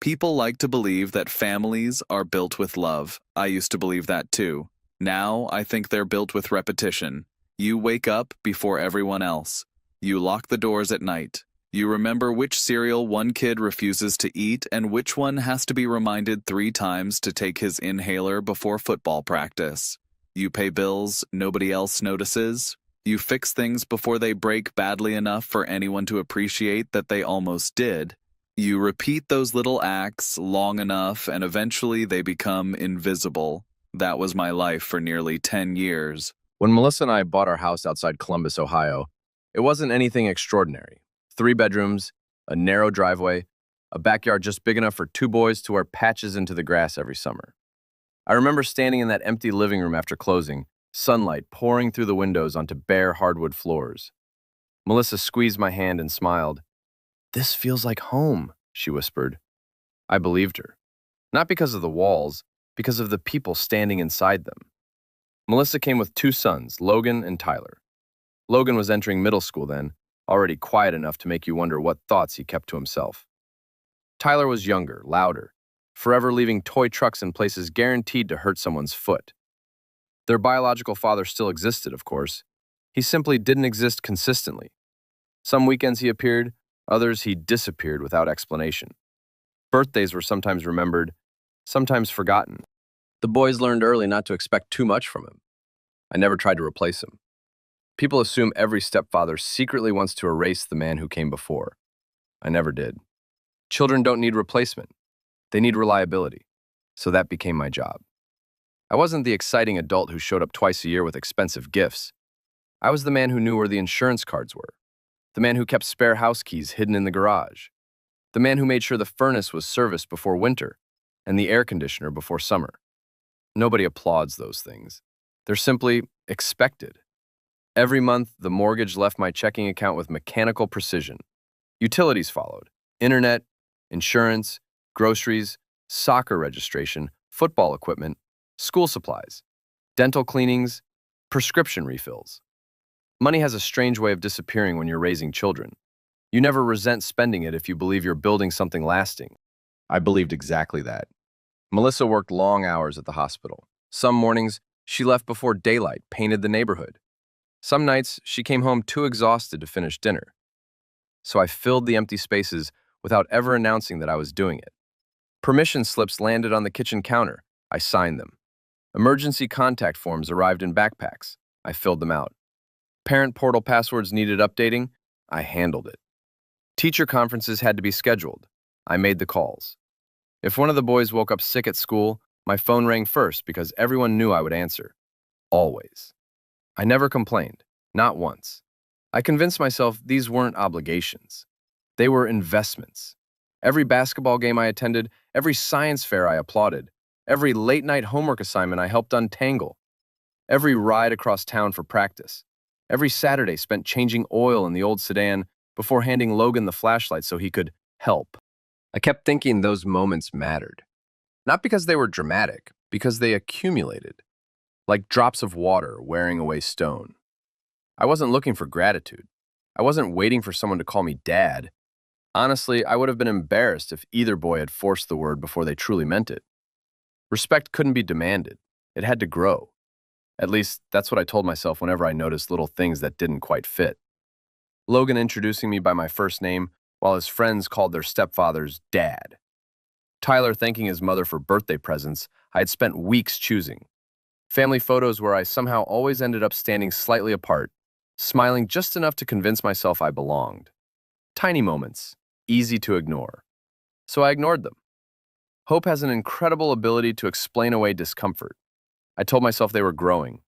People like to believe that families are built with love. I used to believe that too. Now I think they're built with repetition. You wake up before everyone else. You lock the doors at night. You remember which cereal one kid refuses to eat and which one has to be reminded 3 times to take his inhaler before football practice. You pay bills nobody else notices. You fix things before they break badly enough for anyone to appreciate that they almost did. You repeat those little acts long enough and eventually they become invisible. That was my life for nearly 10 years. When Melissa and I bought our house outside Columbus, Ohio, it wasn't anything extraordinary. 3 bedrooms, a narrow driveway, a backyard just big enough for 2 boys to wear patches into the grass every summer. I remember standing in that empty living room after closing, sunlight pouring through the windows onto bare hardwood floors. Melissa squeezed my hand and smiled. "This feels like home," she whispered. I believed her. Not because of the walls, because of the people standing inside them. Melissa came with 2 sons, Logan and Tyler. Logan was entering middle school then, already quiet enough to make you wonder what thoughts he kept to himself. Tyler was younger, louder, forever leaving toy trucks in places guaranteed to hurt someone's foot. Their biological father still existed, of course. He simply didn't exist consistently. Some weekends he appeared, others he disappeared without explanation. Birthdays were sometimes remembered, sometimes forgotten. The boys learned early not to expect too much from him. I never tried to replace him. People assume every stepfather secretly wants to erase the man who came before. I never did. Children don't need replacement. They need reliability. So that became my job. I wasn't the exciting adult who showed up twice a year with expensive gifts. I was the man who knew where the insurance cards were. The man who kept spare house keys hidden in the garage. The man who made sure the furnace was serviced before winter and the air conditioner before summer. Nobody applauds those things. They're simply expected. Every month, the mortgage left my checking account with mechanical precision. Utilities followed: internet, insurance, groceries, soccer registration, football equipment, school supplies, dental cleanings, prescription refills. Money has a strange way of disappearing when you're raising children. You never resent spending it if you believe you're building something lasting. I believed exactly that. Melissa worked long hours at the hospital. Some mornings, she left before daylight, painted the neighborhood. Some nights, she came home too exhausted to finish dinner. So I filled the empty spaces without ever announcing that I was doing it. Permission slips landed on the kitchen counter. I signed them. Emergency contact forms arrived in backpacks. I filled them out. Parent portal passwords needed updating. I handled it. Teacher conferences had to be scheduled. I made the calls. If one of the boys woke up sick at school, my phone rang first because everyone knew I would answer. Always. I never complained, not once. I convinced myself these weren't obligations. They were investments. Every basketball game I attended, every science fair I applauded, every late-night homework assignment I helped untangle, every ride across town for practice, every Saturday spent changing oil in the old sedan before handing Logan the flashlight so he could help. I kept thinking those moments mattered. Not because they were dramatic, because they accumulated, like drops of water wearing away stone. I wasn't looking for gratitude. I wasn't waiting for someone to call me dad. Honestly, I would have been embarrassed if either boy had forced the word before they truly meant it. Respect couldn't be demanded. It had to grow. At least, that's what I told myself whenever I noticed little things that didn't quite fit. Logan introducing me by my first name, while his friends called their stepfathers Dad. Tyler thanking his mother for birthday presents I had spent weeks choosing. Family photos where I somehow always ended up standing slightly apart, smiling just enough to convince myself I belonged. Tiny moments, easy to ignore. So I ignored them. Hope has an incredible ability to explain away discomfort. I told myself they were growing.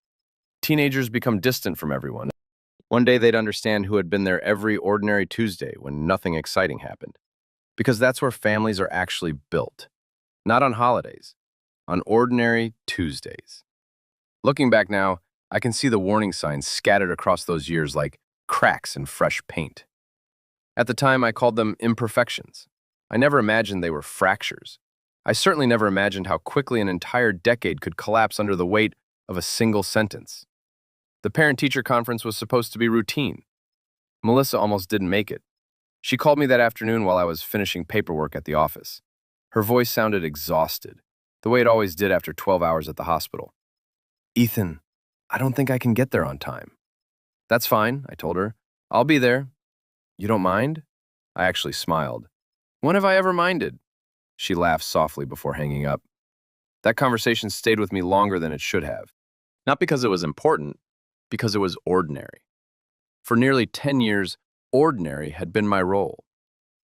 Teenagers become distant from everyone. One day they'd understand who had been there every ordinary Tuesday when nothing exciting happened. Because that's where families are actually built. Not on holidays, on ordinary Tuesdays. Looking back now, I can see the warning signs scattered across those years like cracks in fresh paint. At the time, I called them imperfections. I never imagined they were fractures. I certainly never imagined how quickly an entire decade could collapse under the weight of a single sentence. The parent-teacher conference was supposed to be routine. Melissa almost didn't make it. She called me that afternoon while I was finishing paperwork at the office. Her voice sounded exhausted, the way it always did after 12 hours at the hospital. "Ethan, I don't think I can get there on time." "That's fine," I told her. "I'll be there." "You don't mind?" I actually smiled. "When have I ever minded?" She laughed softly before hanging up. That conversation stayed with me longer than it should have. Not because it was important, because it was ordinary. For nearly 10 years, ordinary had been my role.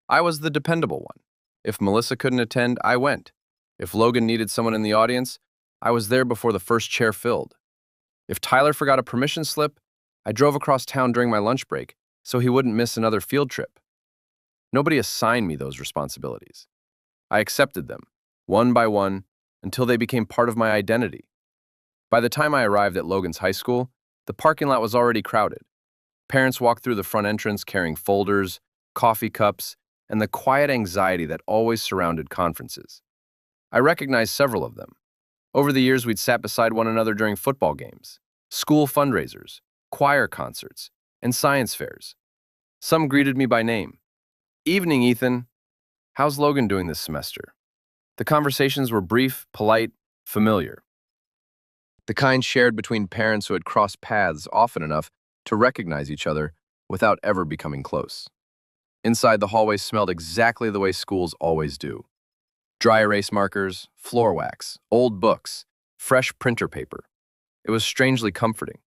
I was the dependable one. If Melissa couldn't attend, I went. If Logan needed someone in the audience, I was there before the first chair filled. If Tyler forgot a permission slip, I drove across town during my lunch break so he wouldn't miss another field trip. Nobody assigned me those responsibilities. I accepted them, one by one, until they became part of my identity. By the time I arrived at Logan's high school, the parking lot was already crowded. Parents walked through the front entrance carrying folders, coffee cups, and the quiet anxiety that always surrounded conferences. I recognized several of them. Over the years, we'd sat beside one another during football games, school fundraisers, choir concerts, and science fairs. Some greeted me by name. "Evening, Ethan. How's Logan doing this semester?" The conversations were brief, polite, familiar. The kind shared between parents who had crossed paths often enough to recognize each other without ever becoming close. Inside, the hallway smelled exactly the way schools always do. Dry erase markers, floor wax, old books, fresh printer paper. It was strangely comforting.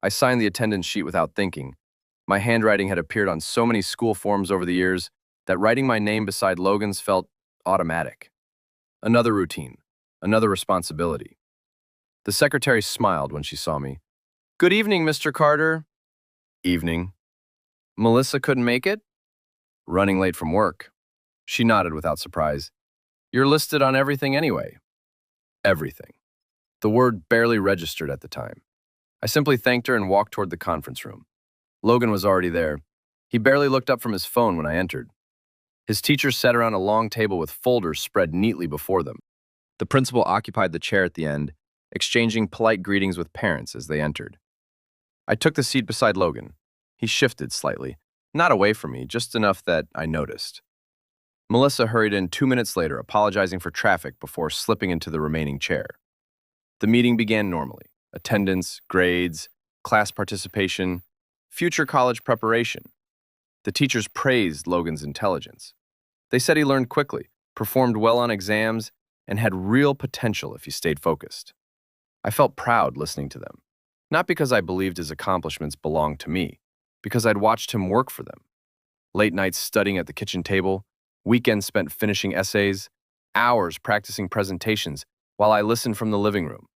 I signed the attendance sheet without thinking. My handwriting had appeared on so many school forms over the years that writing my name beside Logan's felt automatic. Another routine, another responsibility. The secretary smiled when she saw me. "Good evening, Mr. Carter." "Evening." "Melissa couldn't make it?" "Running late from work." She nodded without surprise. "You're listed on everything anyway." Everything. The word barely registered at the time. I simply thanked her and walked toward the conference room. Logan was already there. He barely looked up from his phone when I entered. His teachers sat around a long table with folders spread neatly before them. The principal occupied the chair at the end, exchanging polite greetings with parents as they entered. I took the seat beside Logan. He shifted slightly, not away from me, just enough that I noticed. Melissa hurried in 2 minutes later, apologizing for traffic before slipping into the remaining chair. The meeting began normally. Attendance, grades, class participation, future college preparation. The teachers praised Logan's intelligence. They said he learned quickly, performed well on exams, and had real potential if he stayed focused. I felt proud listening to them, not because I believed his accomplishments belonged to me, because I'd watched him work for them. Late nights studying at the kitchen table, weekends spent finishing essays, hours practicing presentations while I listened from the living room.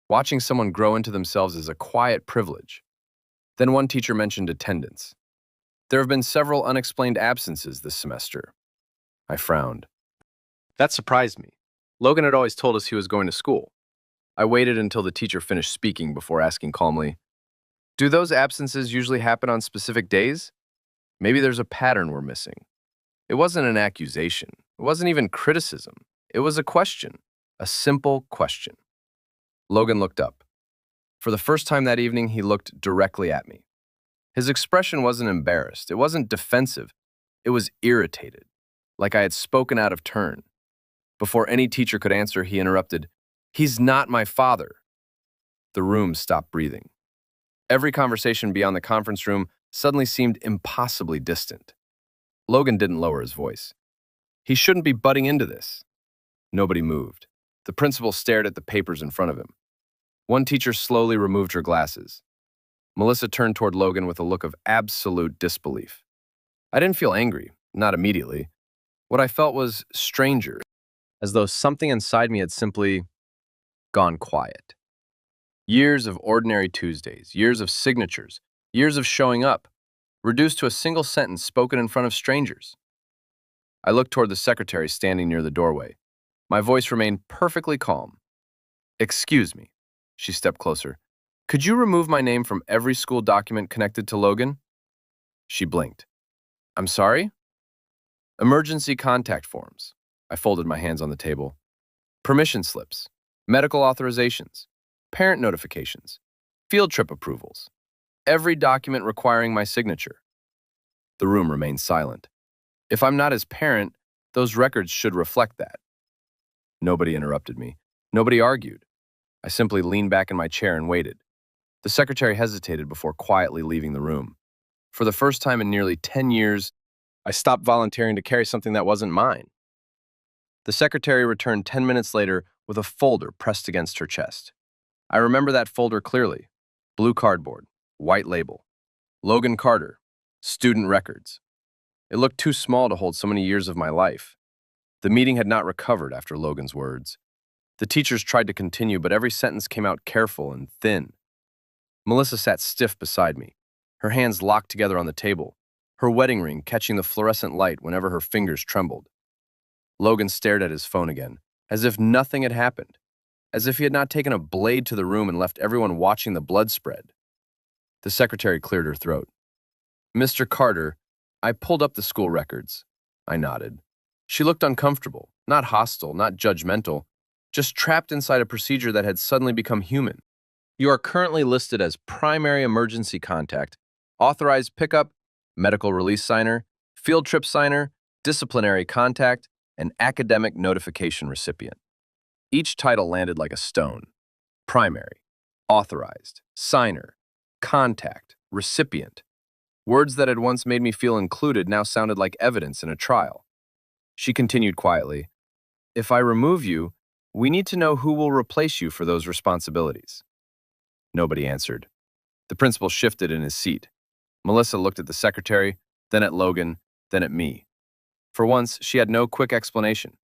Watching someone grow into themselves is a quiet privilege. Then one teacher mentioned attendance. There have been several unexplained absences this semester. I frowned. That surprised me. Logan had always told us he was going to school. I waited until the teacher finished speaking before asking calmly, "Do those absences usually happen on specific days? Maybe there's a pattern we're missing." It wasn't an accusation. It wasn't even criticism. It was a question, a simple question. Logan looked up. For the first time that evening, he looked directly at me. His expression wasn't embarrassed. It wasn't defensive. It was irritated, like I had spoken out of turn. Before any teacher could answer, he interrupted, "He's not my father." The room stopped breathing. Every conversation beyond the conference room suddenly seemed impossibly distant. Logan didn't lower his voice. "He shouldn't be butting into this." Nobody moved. The principal stared at the papers in front of him. One teacher slowly removed her glasses. Melissa turned toward Logan with a look of absolute disbelief. I didn't feel angry, not immediately. What I felt was stranger, as though something inside me had simply gone quiet. Years of ordinary Tuesdays, years of signatures, years of showing up, reduced to a single sentence spoken in front of strangers. I looked toward the secretary standing near the doorway. My voice remained perfectly calm. "Excuse me." She stepped closer. "Could you remove my name from every school document connected to Logan?" She blinked. "I'm sorry?" "Emergency contact forms." I folded my hands on the table. "Permission slips, medical authorizations, parent notifications, field trip approvals. Every document requiring my signature." The room remained silent. If I'm not his parent, Those records should reflect that. Nobody interrupted me. Nobody argued. I simply leaned back in my chair and waited. The secretary hesitated before quietly leaving the room. For the first time in nearly 10 years, I stopped volunteering to carry something that wasn't mine. The secretary returned 10 minutes later with a folder pressed against her chest. I remember that folder clearly. Blue cardboard, white label. Logan Carter, student records. It looked too small to hold so many years of my life. The meeting had not recovered after Logan's words. The teachers tried to continue, but every sentence came out careful and thin. Melissa sat stiff beside me, her hands locked together on the table, her wedding ring catching the fluorescent light whenever her fingers trembled. Logan stared at his phone again, as if nothing had happened, as if he had not taken a blade to the room and left everyone watching the blood spread. The secretary cleared her throat. "Mr. Carter, I pulled up the school records." I nodded. She looked uncomfortable, not hostile, not judgmental, just trapped inside a procedure that had suddenly become human. "You are currently listed as primary emergency contact, authorized pickup, medical release signer, field trip signer, disciplinary contact, and academic notification recipient." Each title landed like a stone. Primary, authorized, signer, contact, recipient. Words that had once made me feel included now sounded like evidence in a trial. She continued quietly, "If I remove you, we need to know who will replace you for those responsibilities." Nobody answered. The principal shifted in his seat. Melissa looked at the secretary, then at Logan, then at me. For once, she had no quick explanation,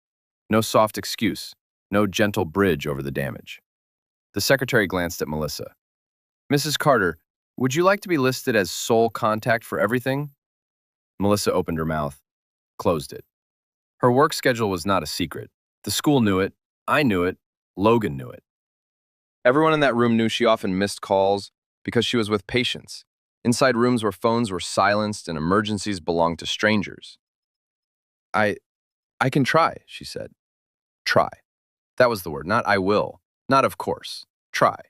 no soft excuse, no gentle bridge over the damage. The secretary glanced at Melissa. "Mrs. Carter, would you like to be listed as sole contact for everything?" Melissa opened her mouth, closed it. Her work schedule was not a secret. The school knew it, I knew it, Logan knew it. Everyone in that room knew she often missed calls because she was with patients, inside rooms where phones were silenced and emergencies belonged to strangers. I can try," she said. Try. That was the word, not "I will," not "of course." Try.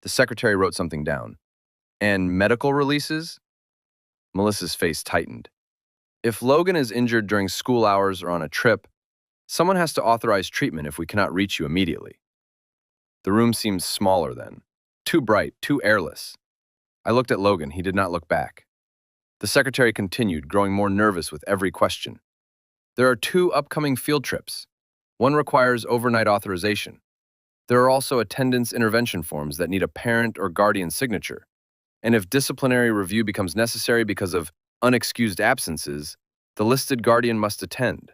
The secretary wrote something down. "And medical releases?" Melissa's face tightened. "If Logan is injured during school hours or on a trip, someone has to authorize treatment if we cannot reach you immediately." The room seemed smaller then, too bright, too airless. I looked at Logan. He did not look back. The secretary continued, growing more nervous with every question. "There are 2 upcoming field trips. One requires overnight authorization. There are also attendance intervention forms that need a parent or guardian signature. And if disciplinary review becomes necessary because of unexcused absences, the listed guardian must attend."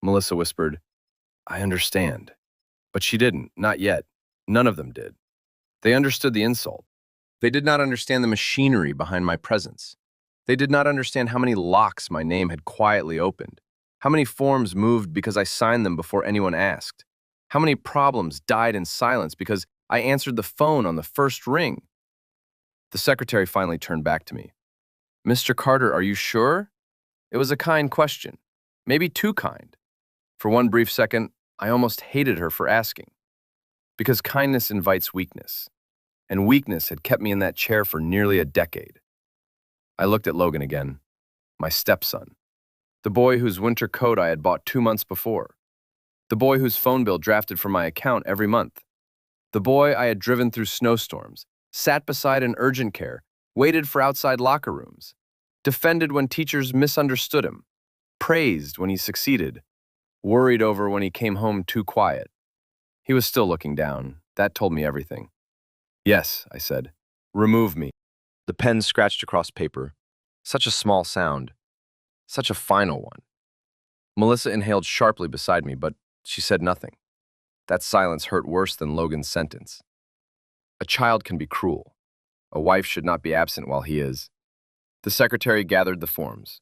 Melissa whispered, "I understand." But she didn't, not yet. None of them did. They understood the insult. They did not understand the machinery behind my presence. They did not understand how many locks my name had quietly opened, how many forms moved because I signed them before anyone asked, how many problems died in silence because I answered the phone on the first ring. The secretary finally turned back to me. "Mr. Carter, are you sure?" It was a kind question, maybe too kind. For one brief second, I almost hated her for asking. Because kindness invites weakness, and weakness had kept me in that chair for nearly a decade. I looked at Logan again, my stepson, the boy whose winter coat I had bought 2 months before, the boy whose phone bill drafted from my account every month, the boy I had driven through snowstorms, sat beside in urgent care, waited for outside locker rooms, defended when teachers misunderstood him, praised when he succeeded, worried over when he came home too quiet. He was still looking down. That told me everything. "Yes," I said. "Remove me." The pen scratched across paper. Such a small sound. Such a final one. Melissa inhaled sharply beside me, but she said nothing. That silence hurt worse than Logan's sentence. A child can be cruel. A wife should not be absent while he is. The secretary gathered the forms.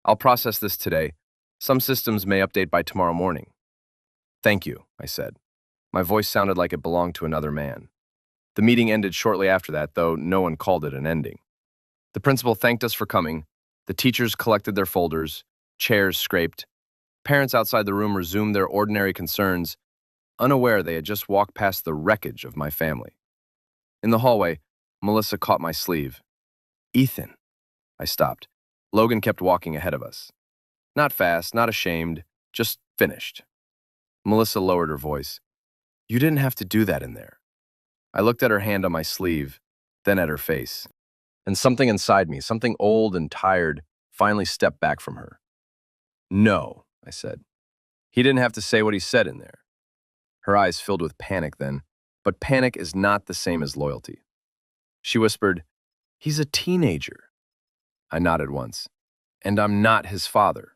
"I'll process this today. Some systems may update by tomorrow morning." "Thank you," I said. My voice sounded like it belonged to another man. The meeting ended shortly after that, though no one called it an ending. The principal thanked us for coming. The teachers collected their folders. Chairs scraped. Parents outside the room resumed their ordinary concerns, unaware they had just walked past the wreckage of my family. In the hallway, Melissa caught my sleeve. "Ethan." I stopped. Logan kept walking ahead of us. Not fast, not ashamed, just finished. Melissa lowered her voice. You didn't have to do that in there. I looked at her hand on my sleeve, then at her face. And something inside me, something old and tired, finally stepped back from her. No, I said. He didn't have to say what he said in there. Her eyes filled with panic then, but panic is not the same as loyalty. She whispered, he's a teenager. I nodded once. And I'm not his father.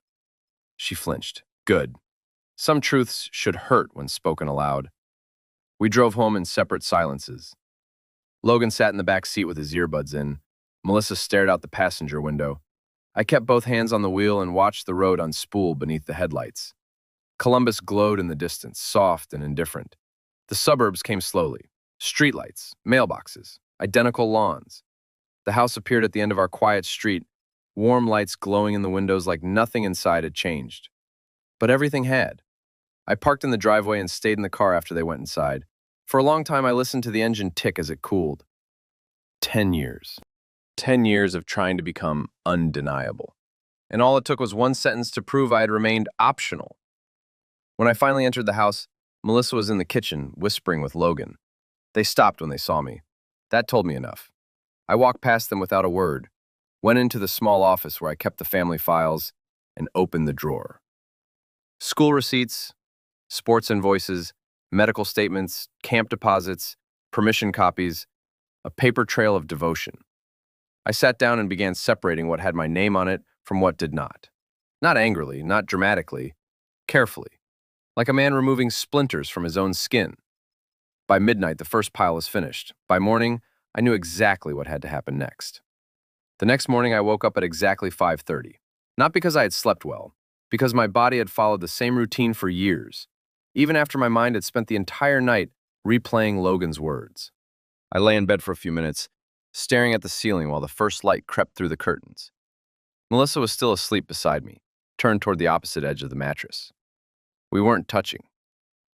She flinched. Good. Some truths should hurt when spoken aloud. We drove home in separate silences. Logan sat in the back seat with his earbuds in. Melissa stared out the passenger window. I kept both hands on the wheel and watched the road unspool beneath the headlights. Columbus glowed in the distance, soft and indifferent. The suburbs came slowly. Streetlights, mailboxes, identical lawns. The house appeared at the end of our quiet street, warm lights glowing in the windows like nothing inside had changed. But everything had. I parked in the driveway and stayed in the car after they went inside. For a long time, I listened to the engine tick as it cooled. 10 years. 10 years of trying to become undeniable. And all it took was one sentence to prove I had remained optional. When I finally entered the house, Melissa was in the kitchen, whispering with Logan. They stopped when they saw me. That told me enough. I walked past them without a word, went into the small office where I kept the family files, and opened the drawer. School receipts, sports invoices, medical statements, camp deposits, permission copies, a paper trail of devotion. I sat down and began separating what had my name on it from what did not. Not angrily, not dramatically, carefully, like a man removing splinters from his own skin. By midnight, the first pile was finished. By morning, I knew exactly what had to happen next. The next morning, I woke up at exactly 5:30. Not because I had slept well, because my body had followed the same routine for years, even after my mind had spent the entire night replaying Logan's words. I lay in bed for a few minutes, staring at the ceiling while the first light crept through the curtains. Melissa was still asleep beside me, turned toward the opposite edge of the mattress. We weren't touching.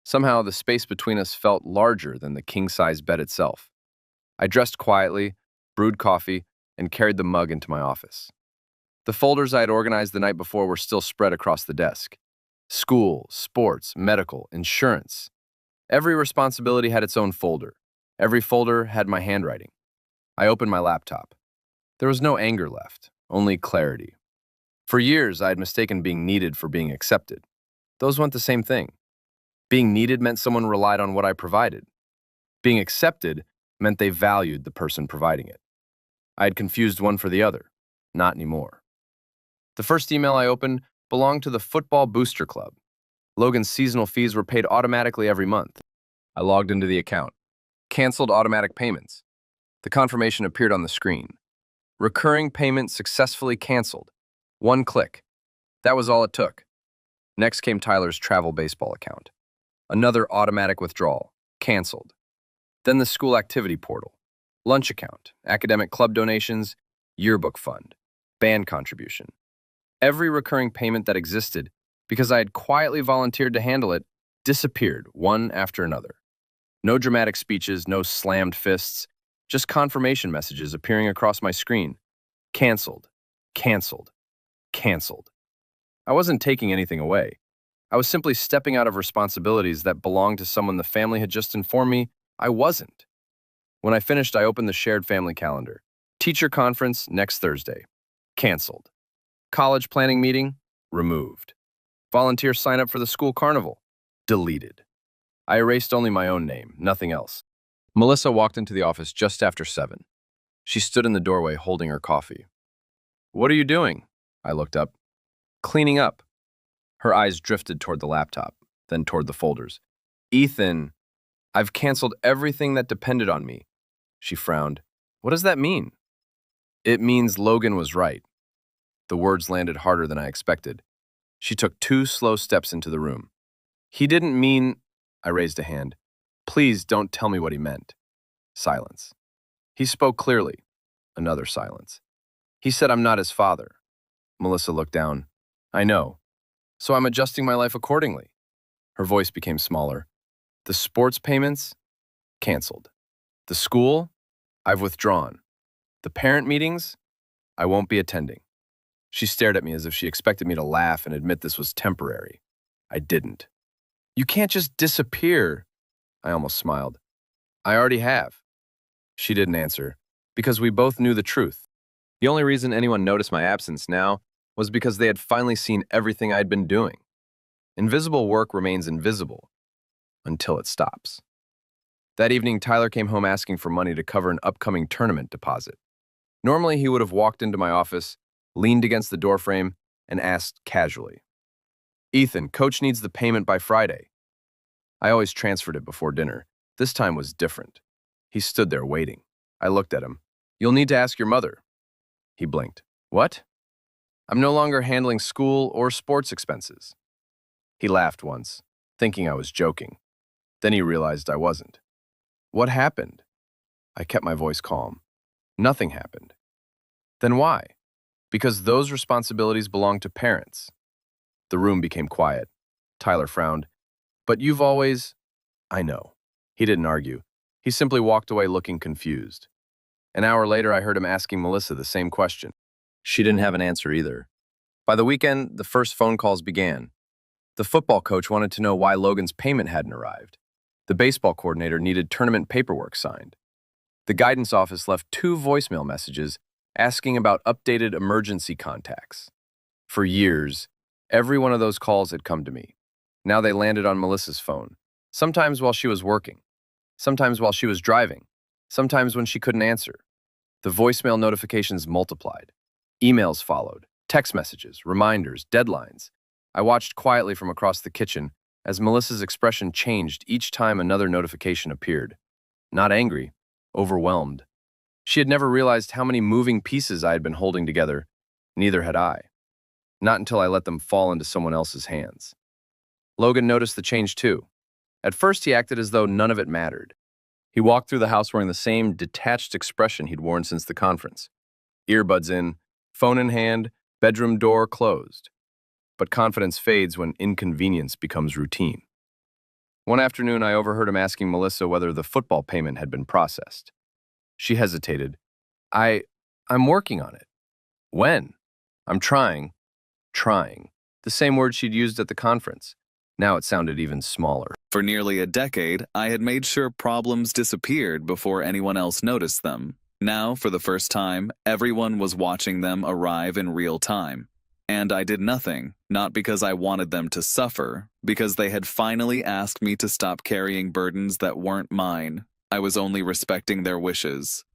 Somehow, the space between us felt larger than the king-size bed itself. I dressed quietly, brewed coffee, and carried the mug into my office. The folders I had organized the night before were still spread across the desk. School, sports, medical, insurance. Every responsibility had its own folder. Every folder had my handwriting. I opened my laptop. There was no anger left, only clarity. For years, I had mistaken being needed for being accepted. Those weren't the same thing. Being needed meant someone relied on what I provided. Being accepted meant they valued the person providing it. I had confused one for the other. Not anymore. The first email I opened belonged to the Football Booster Club. Logan's seasonal fees were paid automatically every month. I logged into the account. Canceled automatic payments. The confirmation appeared on the screen. Recurring payment successfully canceled. One click. That was all it took. Next came Tyler's travel baseball account. Another automatic withdrawal. Canceled. Then the school activity portal. Lunch account, academic club donations, yearbook fund, band contribution. Every recurring payment that existed, because I had quietly volunteered to handle it, disappeared one after another. No dramatic speeches, no slammed fists, just confirmation messages appearing across my screen. Canceled, canceled, canceled. I wasn't taking anything away. I was simply stepping out of responsibilities that belonged to someone the family had just informed me I wasn't. When I finished, I opened the shared family calendar. Teacher conference next Thursday. Canceled. College planning meeting? Removed. Volunteer sign up for the school carnival? Deleted. I erased only my own name, nothing else. Melissa walked into the office just after 7. She stood in the doorway holding her coffee. What are you doing? I looked up. Cleaning up. Her eyes drifted toward the laptop, then toward the folders. Ethan, I've canceled everything that depended on me. She frowned. What does that mean? It means Logan was right. The words landed harder than I expected. She took 2 slow steps into the room. He didn't mean... I raised a hand. Please don't tell me what he meant. Silence. He spoke clearly. Another silence. He said I'm not his father. Melissa looked down. I know. So I'm adjusting my life accordingly. Her voice became smaller. The sports payments? Canceled. The school? I've withdrawn. The parent meetings? I won't be attending. She stared at me as if she expected me to laugh and admit this was temporary. I didn't. You can't just disappear. I almost smiled. I already have. She didn't answer, because we both knew the truth. The only reason anyone noticed my absence now was because they had finally seen everything I'd been doing. Invisible work remains invisible until it stops. That evening, Tyler came home asking for money to cover an upcoming tournament deposit. Normally, he would have walked into my office, leaned against the doorframe, and asked casually, "Ethan, coach needs the payment by Friday." I always transferred it before dinner. This time was different. He stood there waiting. I looked at him. "You'll need to ask your mother." He blinked. "What?" "I'm no longer handling school or sports expenses." He laughed once, thinking I was joking. Then he realized I wasn't. "What happened?" I kept my voice calm. "Nothing happened." "Then why?" "Because those responsibilities belong to parents." The room became quiet. Tyler frowned. "But you've always—" "I know." He didn't argue. He simply walked away looking confused. An hour later, I heard him asking Melissa the same question. She didn't have an answer either. By the weekend, the first phone calls began. The football coach wanted to know why Logan's payment hadn't arrived. The baseball coordinator needed tournament paperwork signed. The guidance office left 2 voicemail messages asking about updated emergency contacts. For years, every one of those calls had come to me. Now they landed on Melissa's phone, sometimes while she was working, sometimes while she was driving, sometimes when she couldn't answer. The voicemail notifications multiplied. Emails followed, text messages, reminders, deadlines. I watched quietly from across the kitchen as Melissa's expression changed each time another notification appeared. Not angry, overwhelmed. She had never realized how many moving pieces I had been holding together. Neither had I. Not until I let them fall into someone else's hands. Logan noticed the change too. At first, he acted as though none of it mattered. He walked through the house wearing the same detached expression he'd worn since the conference. Earbuds in, phone in hand, bedroom door closed. But confidence fades when inconvenience becomes routine. One afternoon, I overheard him asking Melissa whether the football payment had been processed. She hesitated. I'm working on it." "When?" "I'm trying." Trying. The same word she'd used at the conference. Now it sounded even smaller. For nearly a decade, I had made sure problems disappeared before anyone else noticed them. Now, for the first time, everyone was watching them arrive in real time. And I did nothing, not because I wanted them to suffer, because they had finally asked me to stop carrying burdens that weren't mine. I was only respecting their wishes.